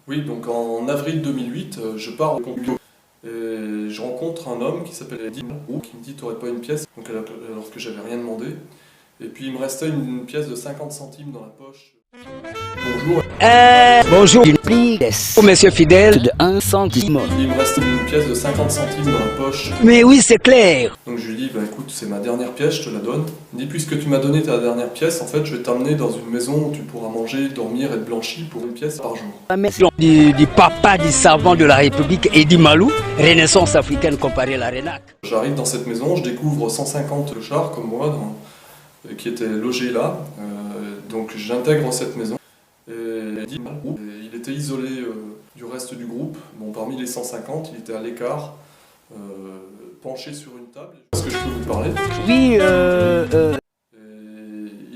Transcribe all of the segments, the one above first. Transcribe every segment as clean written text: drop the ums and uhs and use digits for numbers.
Oui, donc en avril 2008, je pars au Congo et je rencontre un homme qui s'appelle Eddie, qui me dit t'aurais pas une pièce, donc alors que j'avais rien demandé. Et puis il me restait une pièce de 50 centimes dans la poche. Bonjour. Bonjour, une pièce. Oh, monsieur fidèle, de 1 centime. Il me restait une pièce de 50 centimes dans la poche. Mais oui, c'est clair. Donc je lui dis, bah écoute, c'est ma dernière pièce, je te la donne. Il me dit, puisque tu m'as donné ta dernière pièce, en fait, je vais t'emmener dans une maison où tu pourras manger, dormir et être blanchi pour une pièce par jour. La maison du papa du savant de la République, Eddie Malou, Renaissance africaine comparée à la RENAC. J'arrive dans cette maison, je découvre 150 chars comme moi, qui étaient logés là. Donc j'intègre cette maison. Et il était isolé du reste du groupe. Bon, parmi les 150, il était à l'écart, penché sur une table. Est-ce que je peux vous parler? Oui, Et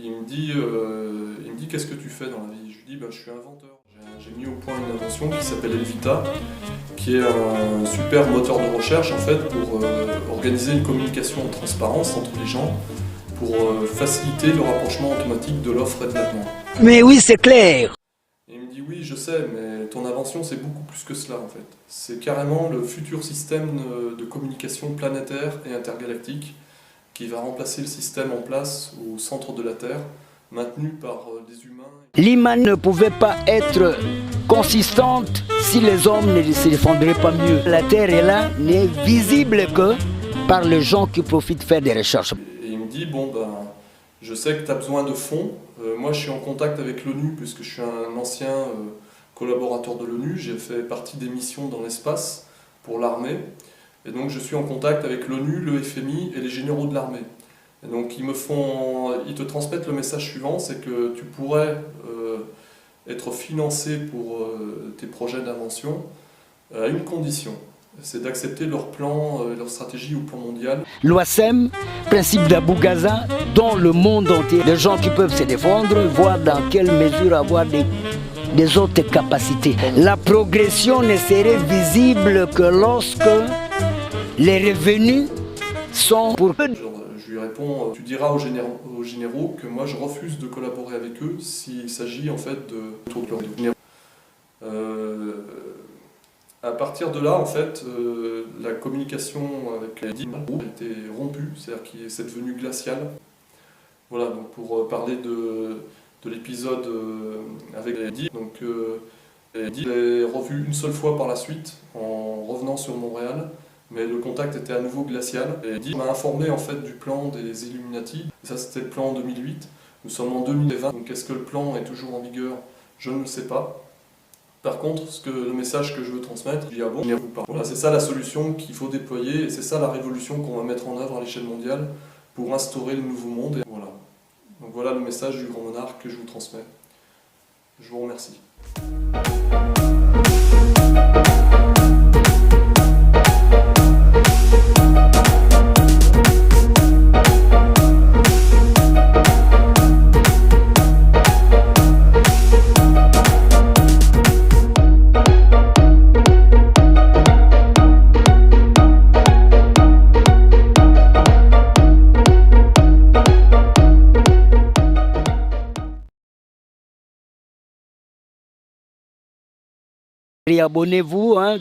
il me dit qu'est-ce que tu fais dans la vie? Je lui dis, je suis inventeur. J'ai mis au point une invention qui s'appelle Elvita, qui est un super moteur de recherche en fait pour organiser une communication en transparence entre les gens, pour faciliter le rapprochement automatique de l'offre et de la demande. mais oui, c'est clair. Et il me dit oui, je sais, mais ton invention c'est beaucoup plus que cela en fait. C'est carrément le futur système de communication planétaire et intergalactique qui va remplacer le système en place au centre de la Terre, maintenu par des humains. L'IMAN ne pouvait pas être consistante si les hommes ne se défendraient pas mieux. La Terre est là, n'est visible que par les gens qui profitent de faire des recherches. Et il me dit, je sais que tu as besoin de fonds. Moi, je suis en contact avec l'ONU, puisque je suis un ancien collaborateur de l'ONU. J'ai fait partie des missions dans l'espace pour l'armée. Et donc, je suis en contact avec l'ONU, le FMI et les généraux de l'armée. Et donc, ils te transmettent le message suivant, c'est que tu pourrais être financé pour tes projets d'invention à une condition. C'est d'accepter leur plan, leur stratégie au plan mondial. L'OASM, principe d'Abu Gaza, dans le monde entier, des gens qui peuvent se défendre, voir dans quelle mesure avoir des autres capacités. La progression ne serait visible que lorsque les revenus sont pour... Je lui réponds, tu diras aux généraux que moi je refuse de collaborer avec eux s'il s'agit en fait de... À partir de là, en fait, la communication avec les dîmes a été rompue, c'est-à-dire que c'est devenu glacial. Voilà, donc pour parler de l'épisode avec les dîmes, donc les dîmes, je l'ai revu une seule fois par la suite en revenant sur Montréal, mais le contact était à nouveau glacial. Et dîmes m'a informé en fait du plan des Illuminati. Ça, c'était le plan en 2008. Nous sommes en 2020, donc est-ce que le plan est toujours en vigueur? Je ne le sais pas. Par contre, le message que je veux transmettre, il y a bon, voilà, c'est ça la solution qu'il faut déployer et c'est ça la révolution qu'on va mettre en œuvre à l'échelle mondiale pour instaurer le nouveau monde. Et voilà. Donc voilà le message du grand monarque que je vous transmets. Je vous remercie. Et abonnez-vous, hein.